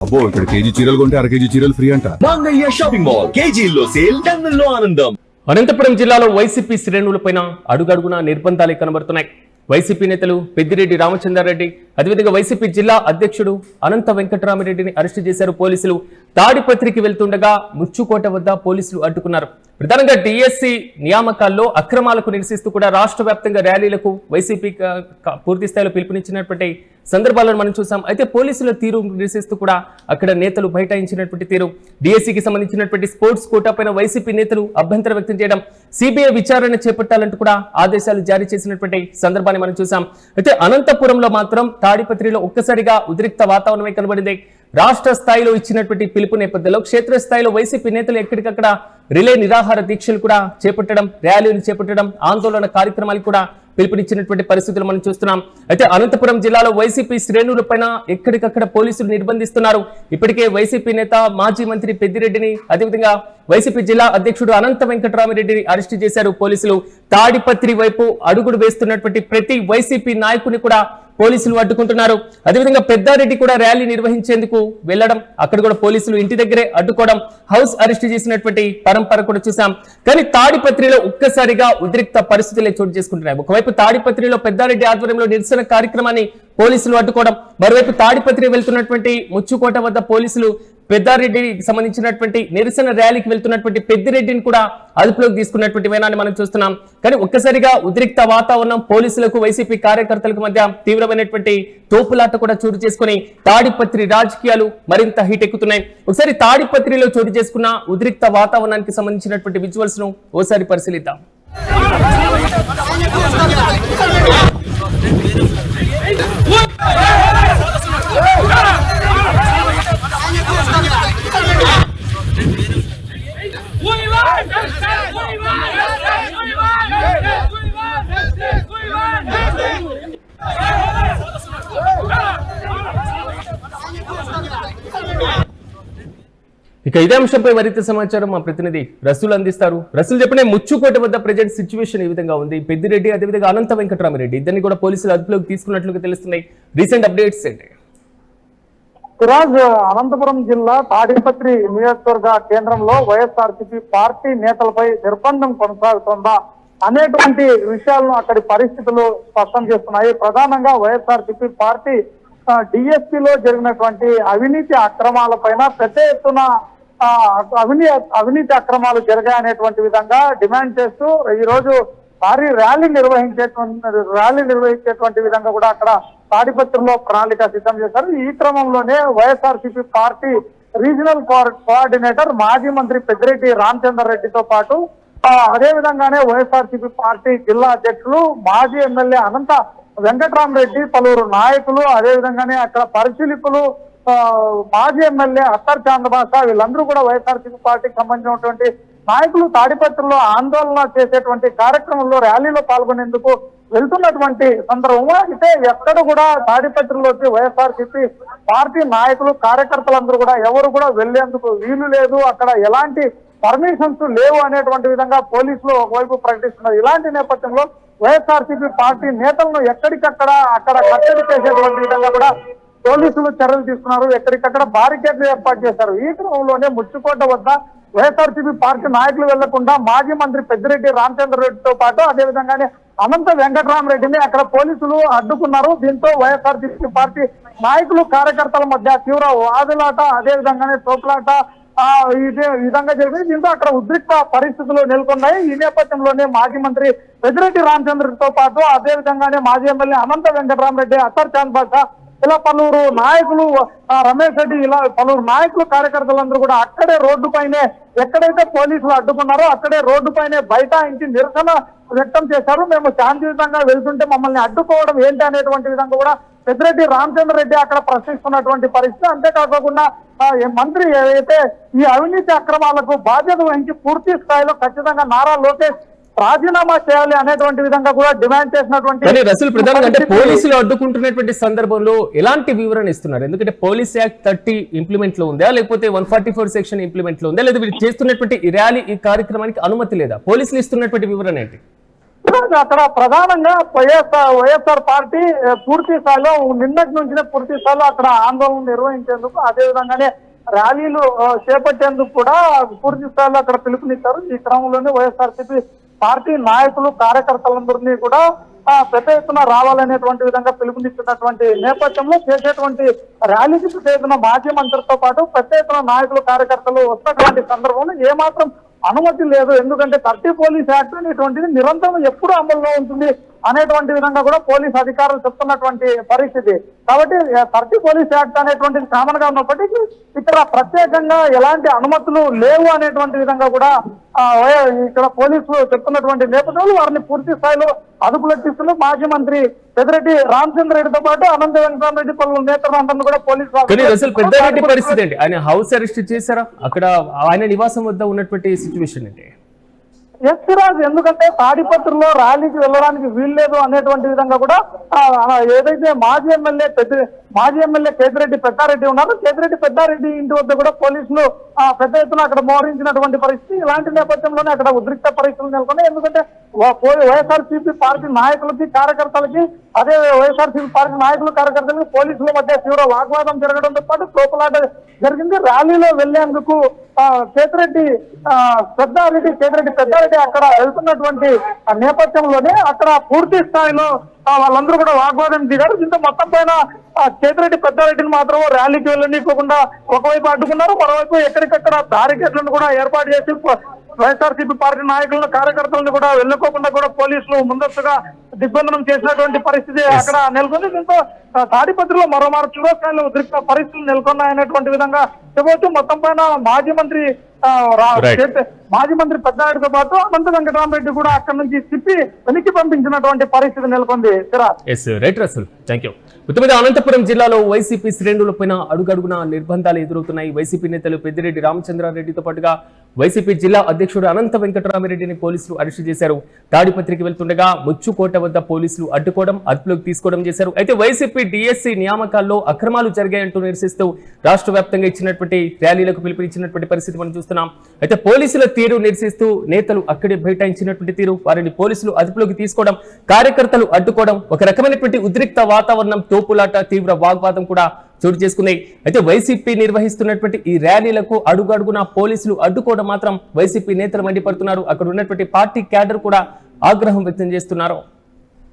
అబ్బో ఇక్కడ కేజీ చీరలు కొంటే అర కేజీ చీరలు ఫ్రీ అంట. మంగయ్య షాపింగ్ మాల్ కేజీల్లో సేల్ టన్నుల్లో ఆనందం. అనంతపురం జిల్లాలో వైసీపీ శ్రేణులపైన అడుగడుగునా నిర్బంధాలు కనబడుతున్నాయి. వైసీపీ నేతలు పెద్దిరెడ్డి రామచంద్రారెడ్డి, అదేవిధంగా వైసీపీ జిల్లా అధ్యక్షుడు అనంత వెంకటరామిరెడ్డిని అరెస్టు చేశారు పోలీసులు. తాడిపత్రికి వెళ్తుండగా ముచ్చుకోట వద్ద పోలీసులు అడ్డుకున్నారు. ప్రధానంగా డిఎస్సి నియామకాల్లో అక్రమాలకు నిరసిస్తూ కూడా రాష్ట్ర వ్యాప్తంగా ర్యాలీలకు వైసీపీ పూర్తి స్థాయిలో పిలుపునిచ్చినటువంటి సందర్భాలను మనం చూసాం. అయితే పోలీసుల తీరు నిరసిస్తూ కూడా అక్కడ నేతలు బైఠాయించినటువంటి తీరు, డిఎస్సికి సంబంధించినటువంటి స్పోర్ట్స్ కోటా పైన వైసీపీ నేతలు అభ్యంతరం వ్యక్తం చేయడం, సిబిఐ విచారణ చేపట్టాలంటూ కూడా ఆదేశాలు జారీ చేసినటువంటి సందర్భాన్ని మనం చూసాం. అయితే అనంతపురంలో మాత్రం తాడిపత్రిలో ఒక్కసారిగా ఉద్రిక్త వాతావరణమే కనబడింది. రాష్ట్ర స్థాయిలో ఇచ్చినటువంటి పిలుపు నేపథ్యంలో క్షేత్రస్థాయిలో వైసీపీ నేతలు ఎక్కడికక్కడ రిలే నిరాహార దీక్షలు కూడా చేపట్టడం, ర్యాలీలు చేపట్టడం, ఆందోళన కార్యక్రమాలు కూడా పిలుపునిచ్చినటువంటి పరిస్థితులు మనం చూస్తున్నాం. అయితే అనంతపురం జిల్లాలో వైసీపీ శ్రేణులపైన ఎక్కడికక్కడ పోలీసులు నిర్బంధిస్తున్నారు. ఇప్పటికే వైసీపీ నేత మాజీ మంత్రి పెద్దిరెడ్డిని, అదేవిధంగా వైసీపీ జిల్లా అధ్యక్షుడు అనంత వెంకటరామిరెడ్డిని అరెస్టు చేశారు పోలీసులు. తాడిపత్రి వైపు అడుగుడు వేస్తున్నటువంటి ప్రతి వైసీపీ నాయకుని కూడా పోలీసులు అడ్డుకుంటున్నారు. అదేవిధంగా పెద్దారెడ్డి కూడా ర్యాలీ నిర్వహించేందుకు వెళ్లడం, అక్కడ కూడా పోలీసులు ఇంటి దగ్గరే అడ్డుకోవడం, హౌస్ అరెస్ట్ చేసినటువంటి పరంపర కూడా చూసాం. కానీ తాడిపత్రిలో ఒక్కసారిగా ఉద్రిక్త పరిస్థితులే చోటు చేసుకుంటున్నాయి. ఒకవైపు తాడిపత్రిలో పెద్దారెడ్డి ఆధ్వర్యంలో నిరసన కార్యక్రమాన్ని పోలీసులు అడ్డుకోవడం, మరోవైపు తాడిపత్రి వెళ్తున్నటువంటి ముచ్చుకోట వద్ద పోలీసులు పెద్దారెడ్డికి సంబంధించినటువంటి నిరసన ర్యాలీకి వెళ్తున్నటువంటి పెద్దిరెడ్డిని కూడా అదుపులోకి తీసుకున్నటువంటి వేనాన్ని మనం చూస్తున్నాం. కానీ ఒక్కసారిగా ఉద్రిక్త వాతావరణం, పోలీసులకు వైసీపీ కార్యకర్తలకు మధ్య తీవ్రమైనటువంటి తోపులాట కూడా చోటు చేసుకుని తాడిపత్రి రాజకీయాలు మరింత హీట్ ఎక్కుతున్నాయి. ఒకసారి తాడిపత్రిలో చోటు చేసుకున్న ఉద్రిక్త వాతావరణానికి సంబంధించినటువంటి విజువల్స్ ను ఓసారి పరిశీలిద్దాం. ఇక ఇదే అంశంపై మరింత సమాచారం మా ప్రతినిధి రసూల్ అందిస్తారు. రసూల్ చెప్పిన ముచ్చుకోట వద్ద ప్రజెంట్ సిచ్యువేషన్ ఈ విధంగా ఉంది. పెద్దిరెడ్డి, అదేవిధంగా అనంత వెంకటరామిరెడ్డి ఇద్దరిని కూడా పోలీసులు అదుపులోకి తీసుకున్నట్లుగా తెలుస్తున్నాయి. రీసెంట్ అప్డేట్స్ ఏంటి? అనంతపురం జిల్లా తాడిపత్రి నియోజకవర్గ కేంద్రంలో వైఎస్ఆర్సీపీ పార్టీ నేతలపై నిర్బంధం కొనసాగుతోందా అనేటువంటి విషయాలను అక్కడి పరిస్థితులు స్పష్టం చేస్తున్నాయి. ప్రధానంగా వైఎస్ఆర్సీపీ పార్టీ డిఎస్పీలో జరిగినటువంటి అవినీతి అక్రమాలపైన పెద్ద ఎత్తున అవినీతి అక్రమాలు జరిగాయనేటువంటి విధంగా డిమాండ్ చేస్తూ ఈ రోజు భారీ ర్యాలీ నిర్వహించేటువంటి విధంగా కూడా అక్కడ తాడిపత్రిలో ప్రణాళిక సిద్ధం చేశారు. ఈ క్రమంలోనే వైఎస్ఆర్సీపీ పార్టీ రీజనల్ కోఆర్డినేటర్ మాజీ మంత్రి పెద్దిరెడ్డి రామచంద్రారెడ్డితో పాటు అదే విధంగానే వైఎస్ఆర్సీపీ పార్టీ జిల్లా అధ్యక్షులు మాజీ ఎమ్మెల్యే అనంత వెంకటరామరెడ్డి, పలువురు నాయకులు, అదే విధంగానే అక్కడ పరిశీలకులు, మాజీ ఎమ్మెల్యే అత్తర్ చాందబాస, వీళ్ళందరూ కూడా వైఎస్ఆర్సీపీ పార్టీకి సంబంధించినటువంటి నాయకులు తాడిపత్రిలో ఆందోళన చేసేటువంటి కార్యక్రమంలో ర్యాలీలో పాల్గొనేందుకు వెళ్తున్నటువంటి సందర్భంలో అయితే ఎక్కడ కూడా తాడిపత్రిలోకి వైఎస్ఆర్సీపీ పార్టీ నాయకులు, కార్యకర్తలందరూ కూడా ఎవరు కూడా వెళ్లేందుకు వీలు లేదు, అక్కడ ఎలాంటి పర్మిషన్స్ లేవు అనేటువంటి విధంగా పోలీసులు ఒకవైపు ప్రకటిస్తున్నారు. ఇలాంటి నేపథ్యంలో వైఎస్ఆర్సీపీ పార్టీ నేతలను ఎక్కడికక్కడ అక్కడ కట్టడి చేసేటువంటి విధంగా కూడా పోలీసులు చర్యలు తీసుకున్నారు. ఎక్కడికక్కడ బారికేడ్లు ఏర్పాటు చేశారు. ఈ క్రమంలోనే ముచ్చుకోట వద్ద వైఎస్ఆర్సీపీ పార్టీ నాయకులు వెళ్లకుండా మాజీ మంత్రి పెద్దిరెడ్డి రామచంద్రారెడ్డితో పాటు అదే విధంగానే అనంత వెంకటరామరెడ్డిని అక్కడ పోలీసులు అడ్డుకున్నారు. దీంతో వైఎస్ఆర్సీపీ పార్టీ నాయకులు, కార్యకర్తల మధ్య తీవ్ర వాదులాట, అదే విధంగానే తోపులాట ఇదే విధంగా జరిగింది. దీంతో అక్కడ ఉద్రిక్త పరిస్థితులు నెలకొన్నాయి. ఈ నేపథ్యంలోనే మాజీ మంత్రి పెద్దిరెడ్డి రామచంద్రతో పాటు అదే విధంగానే మాజీ ఎమ్మెల్యే అనంత వెంకటరామరెడ్డి, అత్తర్ చాంద్ బాషా, ఇలా పలువురు నాయకులు, రమేష్ రెడ్డి, ఇలా పలువురు నాయకులు, కార్యకర్తలందరూ కూడా అక్కడే రోడ్డు పైనే ఎక్కడైతే పోలీసులు అడ్డుకున్నారో అక్కడే రోడ్డు పైనే బైఠాయించి నిరసన వ్యక్తం చేశారు. మేము శాంతియుతంగా వెళ్తుంటే మమ్మల్ని అడ్డుకోవడం ఏంటి అనేటువంటి విధంగా కూడా పెద్దిరెడ్డి రామచంద్రారెడ్డి అక్కడ ప్రశ్నిస్తున్నటువంటి పరిస్థితి. అంతేకాకుండా మంత్రి ఏదైతే ఈ అవినీతి అక్రమాలకు బాధ్యత వహించి పూర్తి స్థాయిలో ఖచ్చితంగా నారా లోకేష్ రాజీనామా చేయాలి అనేటువంటి విధంగా కూడా డిమాండ్ చేసినటువంటి పోలీసులు అడ్డుకుంటున్నటువంటి సందర్భంలో ఎలాంటి వివరణ ఇస్తున్నారు? ఎందుకంటే పోలీస్ యాక్ట్ 30 ఇంప్లిమెంట్ లో ఉందా, లేకపోతే 144 సెక్షన్ ఇంప్లిమెంట్ లో ఉందా, లేదా వీళ్ళు చేస్తున్నటువంటి ర్యాలీ, ఈ కార్యక్రమానికి అనుమతి లేదా? పోలీసులు ఇస్తున్నటువంటి వివరణ ఏంటి? అక్కడ ప్రధానంగా వైఎస్ఆర్ పార్టీ పూర్తి స్థాయిలో నిన్నటి నుంచి పూర్తి స్థాయిలో అక్కడ ఆందోళన నిర్వహించేందుకు అదే విధంగానే ర్యాలీలు చేపట్టేందుకు కూడా పూర్తి స్థాయిలో అక్కడ పిలుపునిచ్చారు. ఈ క్రమంలోనే వైఎస్ఆర్సీపీ పార్టీ నాయకులు కార్యకర్తలందరినీ కూడా పెద్ద ఎత్తున రావాలనేటువంటి విధంగా పిలుపునిచ్చినటువంటి నేపథ్యంలో చేసేటువంటి ర్యాలీకి పెద్ద ఎత్తున మాజీ మంత్రితో పాటు పెద్ద ఎత్తున నాయకులు కార్యకర్తలు వస్తున్నటువంటి సందర్భంలో ఏమాత్రం అనుమతి లేదు. ఎందుకంటే 30 పోలీస్ యాక్ట్ అనేటువంటిది నిరంతరం ఎప్పుడు అమల్లో ఉంటుంది అనేటువంటి విధంగా కూడా పోలీస్ అధికారులు చెప్తున్నటువంటి పరిస్థితి. కాబట్టి 30 పోలీస్ యాక్ట్ అనేటువంటిది కామన్ గా ఉన్నప్పటికీ ఇక్కడ ప్రత్యేకంగా ఎలాంటి అనుమతులు లేవు అనేటువంటి విధంగా కూడా ఇక్కడ పోలీసులు చెప్తున్నటువంటి నేపథ్యంలో వారిని పూర్తి స్థాయిలో అదుపులోకి మాజీ మంత్రి పెద్దిరెడ్డి రామచంద్ర రెడ్డితో పాటు అనంత వెంకటరామరెడ్డి పలువురు నేతలందరినీ కూడా పోలీసులు పెద్దారెడ్డి పరిస్థితి ఏంటి? ఆయన హౌస్ అరెస్ట్ చేశారా? అక్కడ ఆయన నివాసం వద్ద ఉన్నటువంటి సిచ్యువేషన్ ఏంటి? ఎస్ రాజు, ఎందుకంటే తాడిపత్రిలో ర్యాలీకి వెళ్ళడానికి వీల్లేదు అనేటువంటి విధంగా కూడా ఏదైతే మాజీ ఎమ్మెల్యే కేతిరెడ్డి పెద్దారెడ్డి ఉన్నారు, కేతిరెడ్డి పెద్దారెడ్డి ఇంటి వద్ద కూడా పోలీసులు పెద్ద ఎత్తున అక్కడ మోహరించినటువంటి పరిస్థితి. ఇలాంటి నేపథ్యంలోనే అక్కడ ఉద్రిక్త పరిస్థితులు నెలకొన్నాయి. ఎందుకంటే వైఎస్ఆర్సీపీ పార్టీ నాయకులకి కార్యకర్తలకి అదే వైఎస్ఆర్సీపీ పార్టీ నాయకులు కార్యకర్తలకి పోలీసుల మధ్య తీవ్ర వాగ్వాదం జరగడంతో పాటు తోపులాట జరిగింది. ర్యాలీలో వెళ్లేందుకు కేతిరెడ్డి పెద్దారెడ్డి అక్కడ వెళ్తున్నటువంటి నేపథ్యంలోనే అక్కడ పూర్తి స్థాయిలో వాళ్ళందరూ కూడా వాగ్వాదం దిగారు. దీంతో మొత్తం పైన కేతిరెడ్డి పెద్దారెడ్డిని మాత్రం ర్యాలీకి వెళ్ళనీయకుండా ఒకవైపు అడ్డుకున్నారు, మరోవైపు ఎక్కడికక్కడ బ్యారికేడ్లను కూడా ఏర్పాటు చేసి వైఎస్ఆర్సీపీ పార్టీ నాయకులను కార్యకర్తలను కూడా వెళ్ళకోకుండా కూడా పోలీసులు ముందస్తుగా దిగ్బంధనం చేసినటువంటి పరిస్థితి అక్కడ నెలకొంది. దీంతో తాడిపత్రిలో మరోమారు చురోస్థాయిలో ఉద్రిక్త పరిస్థితులు నెలకొన్నాయనేటువంటి విధంగా చెప్పవచ్చు. మొత్తం పైన మాజీ మంత్రి పెద్దారెడ్డితో పాటు అనంత వెంకటరామరెడ్డి కూడా అక్కడి నుంచి తిప్పి వెనక్కి పంపించినటువంటి పరిస్థితి నెలకొంది. మొత్తం అనంతపురం జిల్లాలో వైసీపీ శ్రేణులపైన అడుగడుగున నిర్బంధాలు ఎదురవుతున్నాయి. వైసీపీ నేతలు పెద్దిరెడ్డి రామచంద్రారెడ్డితో పాటుగా వైసీపీ జిల్లా అధ్యక్షుడు అనంత వెంకటరామరెడ్డిని పోలీసులు అరెస్టు చేశారు. తాడిపత్రికి వెళ్తుండగా ముచ్చుకోట వద్ద పోలీసులు అడ్డుకోవడం, అదుపులోకి తీసుకోవడం చేశారు. అయితే వైసీపీ డిఎస్సీ నియామకాల్లో అక్రమాలు జరిగాయంటూ నిరసిస్తూ రాష్ట్ర వ్యాప్తంగా ఇచ్చినటువంటి ర్యాలీలకు పిలుపునిచ్చినటువంటి పరిస్థితి మనం చూస్తున్నాం. అయితే పోలీసుల తీరు నిరసిస్తూ నేతలు అక్కడే బైఠాయించినటువంటి తీరు, వారిని పోలీసులు అదుపులోకి తీసుకోవడం, కార్యకర్తలు అడ్డుకోవడం, ఒక రకమైనటువంటి ఉద్రిక్త వాతావరణం, తోపులాట, తీవ్ర వాగ్వాదం కూడా చోటు చేసుకున్నాయి. అయితే వైసీపీ నిర్వహిస్తున్నటువంటి ఈ ర్యాలీలకు అడుగడుగున పోలీసులు అడ్డుకోవడం మాత్రం వైసీపీ నేతలు మండిపడుతున్నారు. అక్కడ ఉన్నటువంటి పార్టీ క్యాడర్ కూడా ఆగ్రహం వ్యక్తం చేస్తున్నారు.